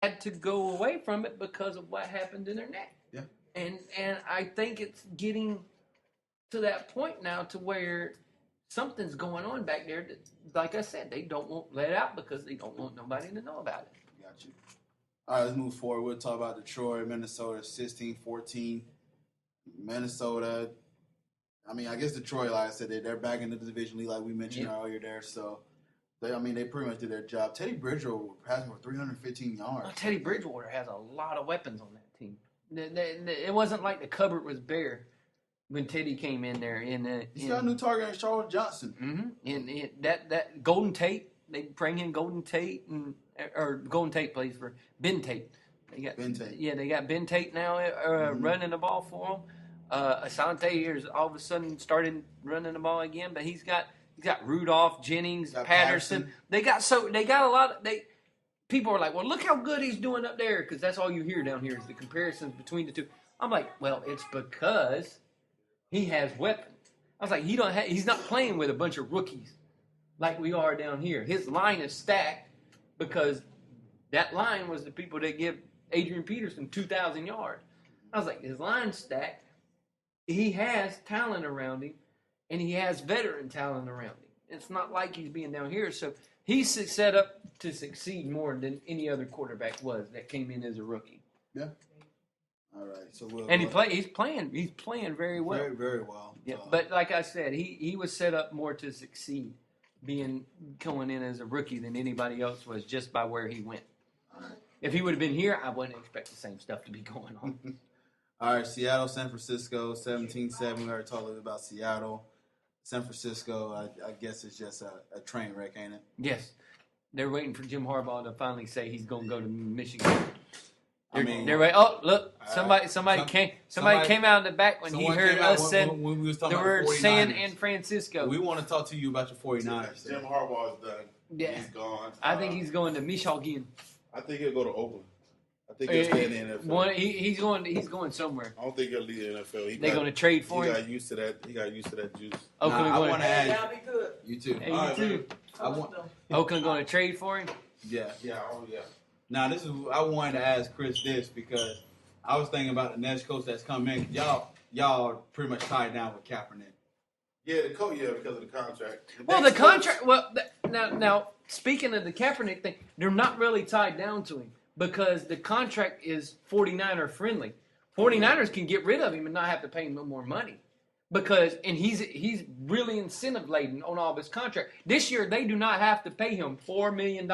had to go away from it because of what happened in their neck. Yeah. And I think it's getting to that point now to where something's going on back there that, like I said, they don't want let out because they don't want nobody to know about it. Got you. All right, let's move forward. We'll talk about Detroit, Minnesota, 16-14. Minnesota, I mean, I guess Detroit, like I said, they're back in the division league like we mentioned earlier there. So, they pretty much did their job. Teddy Bridgewater passing for 315 yards. Well, Teddy Bridgewater has a lot of weapons on that team. It wasn't like the cupboard was bare when Teddy came in there. He's got a new target in Charles Johnson. Mm-hmm. And that Golden Tate, they bring in Golden Tate, or Golden Tate plays for Ben Tate. They got Ben Tate. Yeah, they got Ben Tate now running the ball for them. Asante is all of a sudden starting running the ball again, but he's got Rudolph, Jennings, Patterson. They got a lot. People are like, well, look how good he's doing up there, because that's all you hear down here is the comparisons between the two. I'm like, well, it's because he has weapons. I was like, he's not playing with a bunch of rookies like we are down here. His line is stacked because that line was the people that give Adrian Peterson 2,000 yards. I was like, his line's stacked. He has talent around him, and he has veteran talent around him. It's not like he's being down here. So he's set up to succeed more than any other quarterback was that came in as a rookie. Yeah. All right. So he's playing very well. Very, very well. Yeah. But like I said, he was set up more to succeed going in as a rookie than anybody else was just by where he went. All right. If he would have been here, I wouldn't expect the same stuff to be going on. All right, Seattle, San Francisco, 17-7. We already talked a little bit about Seattle. San Francisco, I guess it's just a train wreck, ain't it? Yes. They're waiting for Jim Harbaugh to finally say he's going to go to Michigan. They're waiting. Oh, look, somebody came out in the back when he heard us say when we was talking the about word 49ers. San Francisco. We want to talk to you about your 49ers. Jim Harbaugh is done. Yeah. He's gone. I think he's going to Michigan. I think he'll go to Oakland. I think he'll stay in the NFL. He's going somewhere. I don't think he'll leave the NFL. They're going to trade for him. He got used to that juice. Oakland I want to add. That'll be good. You too. Hey, you too. Oakland going to trade for him? Yeah. Yeah, yeah. Now, I wanted to ask Chris this because I was thinking about the next coach that's coming in. Y'all pretty much tied down with Kaepernick. Yeah, because of the contract. The contract. Well, now speaking of the Kaepernick thing, they're not really tied down to him because the contract is 49er friendly. 49ers can get rid of him and not have to pay him no more money and he's really incentive laden on all this contract. This year they do not have to pay him $4 million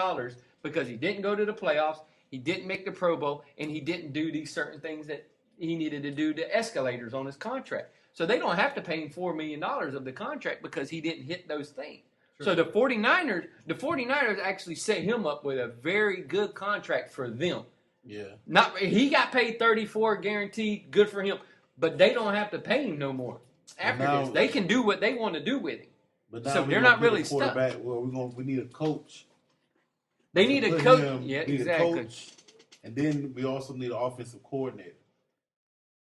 because he didn't go to the playoffs, he didn't make the Pro Bowl, and he didn't do these certain things that he needed to do to escalators on his contract. So they don't have to pay him $4 million of the contract because he didn't hit those things. Sure. So the 49ers actually set him up with a very good contract for them. Yeah. He got paid $34 guaranteed, good for him, but they don't have to pay him no more. After this, they can do what they want to do with him. But now so they're not really stuck. Well, we need a coach. They need a coach. Yeah, exactly. A coach, and then we also need an offensive coordinator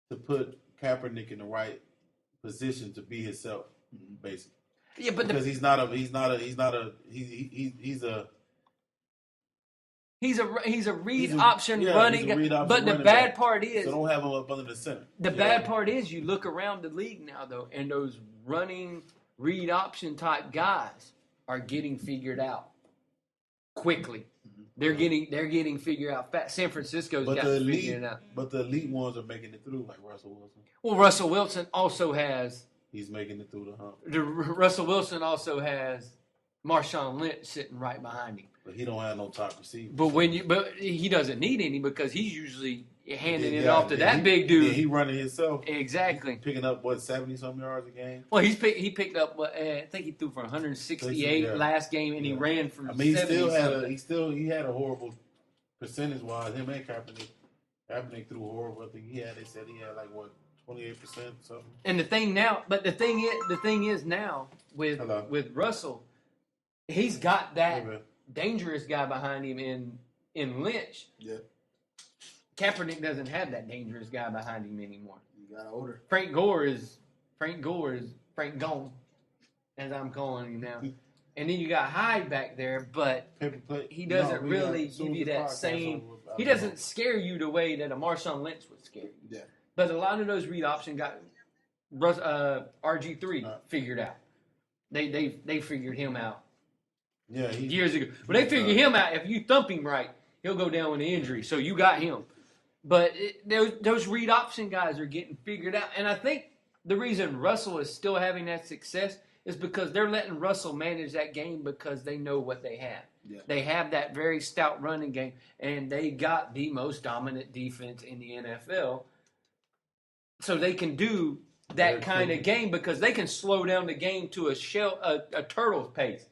to put Kaepernick in the right position to be himself, basically. Yeah, but because he's a read option running. But the bad part is, so don't have him up under the center. The bad part is, you look around the league now though, and those running read option type guys are getting figured out quickly. They're getting figured out fast. San Francisco's got to figure it out. But the elite ones are making it through, like Russell Wilson. Well, Russell Wilson also has. He's making it through the hump. Russell Wilson also has Marshawn Lynch sitting right behind him. But he don't have no top receiver. But he doesn't need any because he's usually handing it off to that big dude. Yeah, he running himself. Exactly. He's picking up 70-something yards a game. Well, he picked up. I think he threw for 168 last game, and he ran for. He had a horrible percentage wise. Him and Kaepernick threw horrible. I think they said he had 28% something. And the thing is now with Russell, he's got that dangerous guy behind him in Lynch. Yeah. Kaepernick doesn't have that dangerous guy behind him anymore. You got older. Frank Gore is Frank Gone, as I'm calling him now. And then you got Hyde back there, but he doesn't really give you that same He doesn't scare you the way that a Marshawn Lynch would scare you. Yeah. But a lot of those read option guys, RG3 figured out. They figured him out. Yeah, years ago. When they figure him out, if you thump him right, he'll go down with an injury. So you got him. But those read option guys are getting figured out. And I think the reason Russell is still having that success is because they're letting Russell manage that game because they know what they have. Yeah. They have that very stout running game, and they got the most dominant defense in the NFL. So they can do that kind of game because they can slow down the game to a turtle's pace.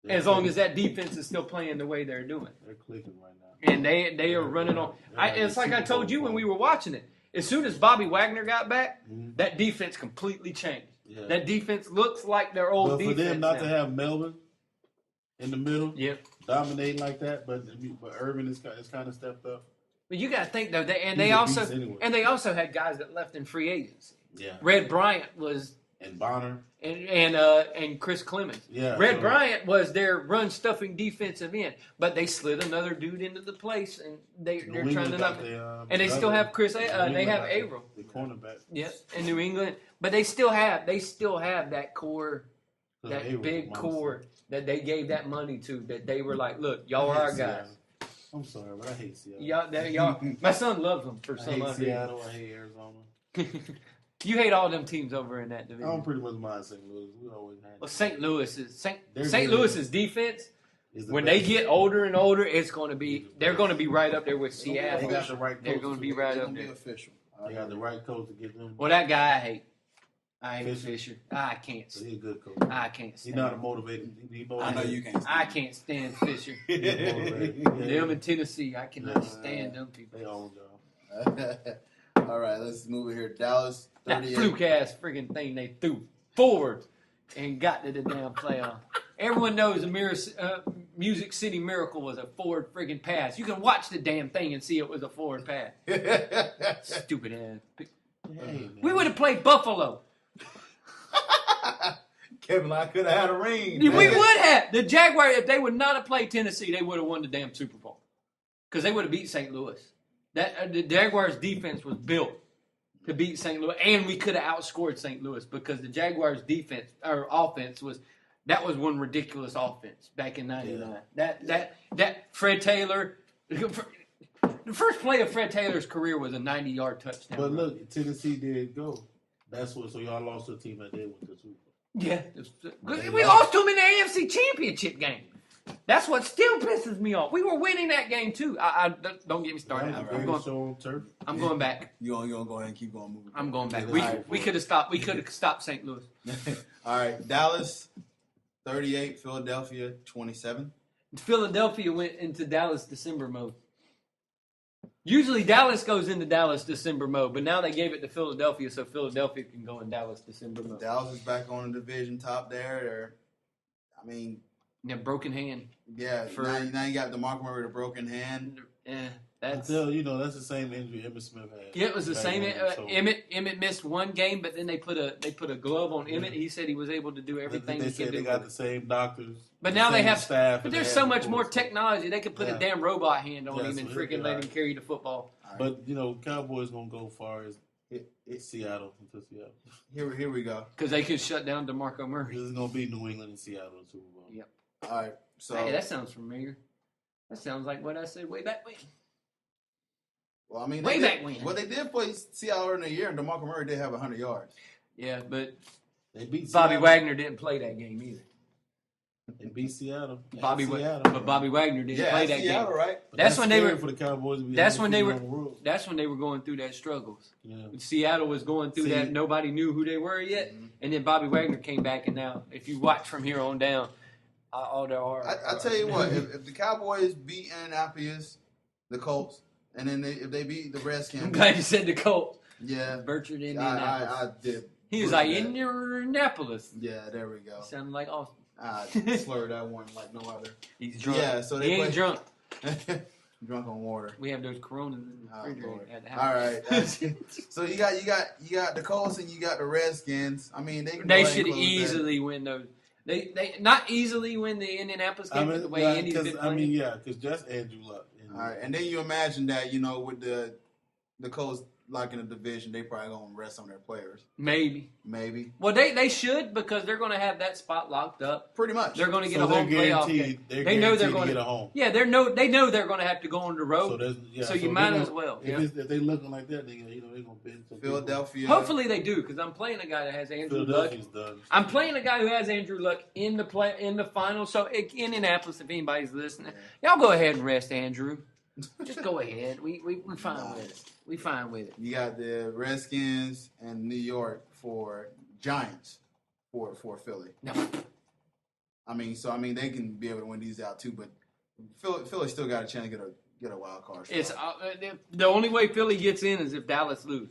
As long as that defense is still playing the way they're doing. They're clicking right now. And they are running on. It's like I told you when we were watching it. As soon as Bobby Wagner got back, that defense completely changed. Yeah. That defense looks like their old defense. But for them not to have Melvin in the middle, dominating like that, but Urban is kind of stepped up. But you got to think though, they also had guys that left in free agency. Yeah, Red Bryant was. And Bonner. And Chris Clemens. Yeah, Red Bryant was their run stuffing defensive end, but they slid another dude into the place, and they're trying to knock. And they still have Chris. They have Averill, the cornerback. Yep, in New England, but they still have that core, that big core that they gave that money to. That they were like, look, y'all are our guys. I'm sorry, but I hate Seattle. Y'all. My son loves them for some reason. Seattle. I hate Arizona. You hate all them teams over in that division. I don't pretty much mind St. Louis. We always had. Well, St. Louis's defense, when they get older and older, they're going to be right up there with Seattle. They got the right coach. They're going to be right up there. Official. They got the right coach to get them. Well, that guy I hate. I hate Fisher. I can't. He's a good coach. I can't stand. He's not a motivated. I know you can't. I can't stand Fisher. Them in Tennessee, I cannot stand them people. They own y'all. All right, let's move it here. Dallas. That fluke ass friggin' thing they threw forward and got to the damn playoff. Everyone knows the Music City Miracle was a forward friggin' pass. You can watch the damn thing and see it was a forward pass. Stupid ass. Hey, we would have played Buffalo. Kevin, I could have had a ring. We would have. The Jaguars, if they would not have played Tennessee, they would have won the damn Super Bowl. Because they would have beat St. Louis. The Jaguars' defense was built to beat St. Louis, and we could have outscored St. Louis because the Jaguars' defense or offense was one ridiculous offense back in '99. Yeah. That Fred Taylor, the first play of Fred Taylor's career was a 90-yard touchdown. But look, Tennessee did go. So y'all lost to a team that did win the Super Bowl. Yeah, we lost to them in the AFC Championship game. That's what still pisses me off. We were winning that game too. I don't get me started. I'm going back. You gonna go ahead and keep going moving. I'm going back. We could have stopped. We could have stopped St. Louis. All right, Dallas 38, Philadelphia 27. Philadelphia went into Dallas December mode. Usually Dallas goes into Dallas December mode, but now they gave it to Philadelphia, so Philadelphia can go in Dallas December mode. Dallas is back on the division top there. Yeah, broken hand. Yeah, now you got DeMarco Murray with a broken hand. Yeah, that's that's the same injury Emmitt Smith had. Yeah, it was the same. Emmett missed one game, but then they put a glove on Emmett. He said he was able to do everything. They said they got the same doctors, but now they have staff. But there's so much more technology. They could put a damn robot hand on him and freaking let him carry the football. But Cowboys gonna go far as Seattle until Seattle. Here we go. Because they could shut down DeMarco Murray. This is gonna be New England and Seattle in Super Bowl. Yep. All right, so hey, that sounds familiar. That sounds like what I said way back when. Well, I mean, way back when. Well, they did play Seattle in a year, and DeMarco Murray did have 100 yards. Yeah, but they beat Bobby Wagner didn't play that game either. They beat Seattle. But Bobby Wagner didn't play that Seattle, game. Right? That's when they were for the Cowboys. That's when they were going through that struggles. Yeah. Seattle was going through that. Nobody knew who they were yet, and then Bobby Wagner came back, and now if you watch from here on down. I tell you what, if the Cowboys beat Indianapolis, the Colts, and then if they beat the Redskins. I'm glad you said the Colts. Yeah. Burchard, Indianapolis. I did. He was like, Indianapolis. Yeah, there we go. Sounded like Austin. I slurred that one like no other. He's drunk. Yeah, so they ain't drunk. Drunk on water. We have those Coronas in the refrigerator at the house. All right. So you got the Colts and you got the Redskins. I mean, they should easily win those. They not easily win the Indianapolis game, but the way Indy's been playing. because just Andrew Luck. All right, and then you imagine that with the Colts like in the division, they probably gonna rest on their players. Maybe. Well, they should because they're going to have that spot locked up. Pretty much. They're going to get a home playoff game. They know they're going to get a home. Yeah, they know they're going to have to go on the road. So you might as well. If they're looking like that, they're going to bend some Philadelphia. Hopefully they do because I'm playing a guy that has Andrew Luck. Done. I'm playing a guy who has Andrew Luck in the final. So in Indianapolis, if anybody's listening, y'all go ahead and rest Andrew. Just go ahead. We fine with it. We fine with it. You got the Redskins and New York for Giants for Philly. No. I mean, they can be able to win these out too, but Philly still got a chance to get a wild card spot. It's the only way Philly gets in is if Dallas lose.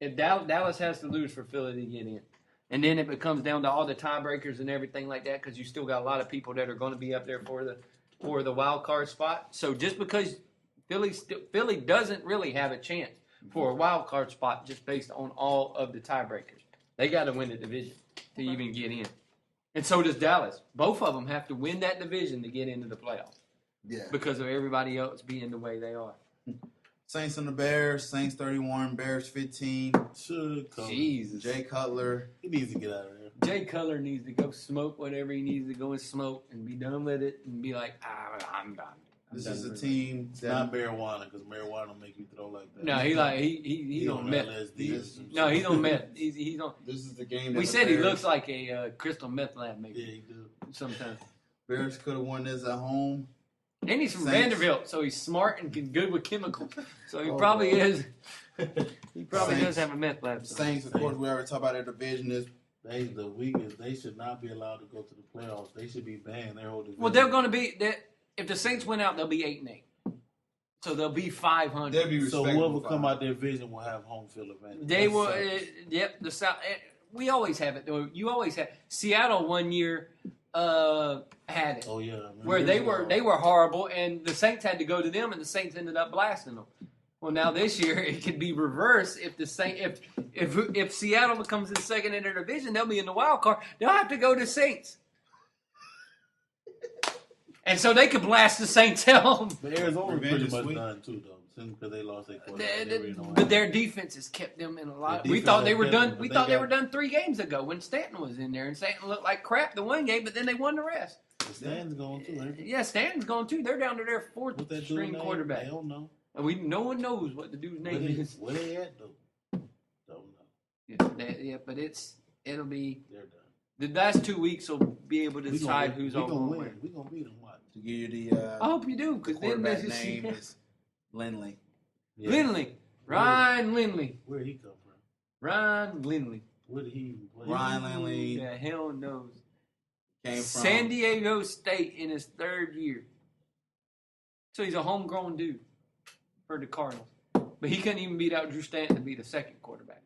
If Dallas has to lose for Philly to get in, and then it comes down to all the tiebreakers and everything like that because you still got a lot of people that are going to be up there for the wild card spot. So just because Philly doesn't really have a chance for a wild card spot just based on all of the tiebreakers. They got to win the division to even get in. And so does Dallas. Both of them have to win that division to get into the playoffs. Yeah. Because of everybody else being the way they are. Saints and the Bears. Saints 31, Bears 15. Jesus. Jay Cutler. He needs to get out of there. Jay Cutler needs to go smoke whatever he needs to go and smoke and be done with it and be like, I'm done. This is a team It's not marijuana because marijuana will make you throw like that. No, he don't meth. No, he don't meth. He don't. This is the game. We said he looks like a crystal meth lab maybe. Yeah, he do. Sometimes. Bears could have won this at home. And he's from Saints. Vanderbilt, so he's smart and good with chemicals. So he probably is. He probably Saints. does have a meth lab. Saints, of course, we already talked about their division is. They the weakest. They should not be allowed to go to the playoffs. They should be banned. Their whole division. Well, they're going to be. If the Saints win out, they'll be 8-8. So they'll be 500. They'll be So respectable. whoever come out their division will have home field advantage. They will. Yep. The South. We always have it though. You always have. Seattle 1 year had it. Oh yeah. Where they were horrible, and the Saints had to go to them, and the Saints ended up blasting them. Well, now this year it could be reversed. If if Seattle becomes the second in their division, they'll be in the wild card. They'll have to go to Saints, and so they could blast the Saints home. But Arizona's Revenge pretty is much sweet. done too, though, because they lost their quarterback. But their defense has kept them in a lot. Their We thought they defense were has done. kept them, We but thought they they got- were done 3 games ago when Stanton was in there, and Stanton looked like crap the one game, but then they won the rest. The Stan's going too, ain't they? Yeah, Stanton's gone too. They're down to their What 4th that dude string name? quarterback. I don't know. And no one knows what the dude's Where name they, is. where they at though? Don't know. Yeah, but it'll be They're done. the last 2 weeks will be able to decide who's we on gonna win. win. We gonna beat them. What? To give you the I hope you do, the because then quarterback there's name is Lindley. Yeah. Lindley, Ryan Lindley, Where he come from? Ryan Lindley. Where did he even play? Ryan Lindley The hell knows. came from San Diego State in his 3rd year. So he's a homegrown dude for the Cardinals. But he couldn't even beat out Drew Stanton to be the second quarterback.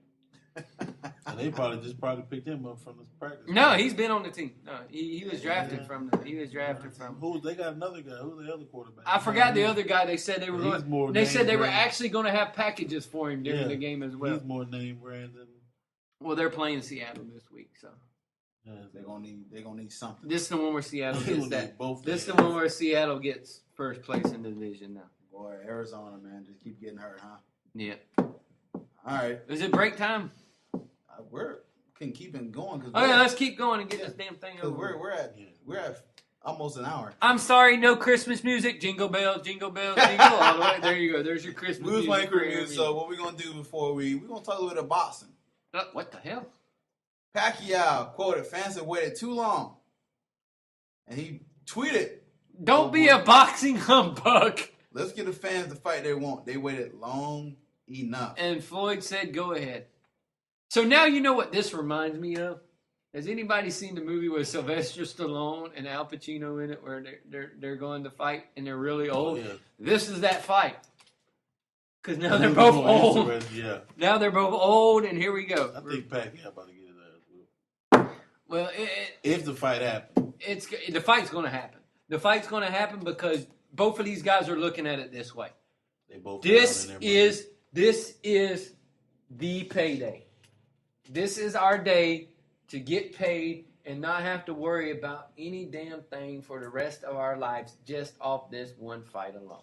And they probably picked him up from the practice. No, he's been on the team. No, he was drafted from. Who they got another guy? Who's the other quarterback? I forgot the other guy. They said they were He's more going. They said they were name-brand. actually going to have packages for him during Yeah. the game as well. He's more name brand than. Well, they're playing Seattle this week, so They're gonna need something. this is the one where Seattle They gets gonna that. need both This is the their one where Seattle gets first place in the division now. Boy, Arizona, man, just keep getting hurt, huh? Yeah. All right, Is it break time? we're can keep it going because Oh yeah, let's keep going and get this damn thing over. we're at almost an hour. I'm sorry, no Christmas music. Jingle bells, jingle bells, jingle all the way. There you go. There's your Christmas We was playing music. Christmas, so what we're gonna do before we're gonna talk a little bit of boxing. What the hell? Pacquiao quoted, "Fans have waited too long," and he tweeted, Don't be a boxing humbug. "Let's give the fans the fight they want. They waited long enough." And Floyd said, "Go ahead." So now you know what this reminds me of. Has anybody seen the movie with Sylvester Stallone and Al Pacino in it, where they're going to fight and they're really old? yeah. This is that fight. Because now they're both old. Yeah. Now they're both old, and here we go. I think Pacquiao about to get his ass whooped. Well, If the fight happens. the fight's going to happen. The fight's going to happen because both of these guys are looking at it this way. They both This down in their mind. is the payday. This is our day to get paid and not have to worry about any damn thing for the rest of our lives just off this one fight alone.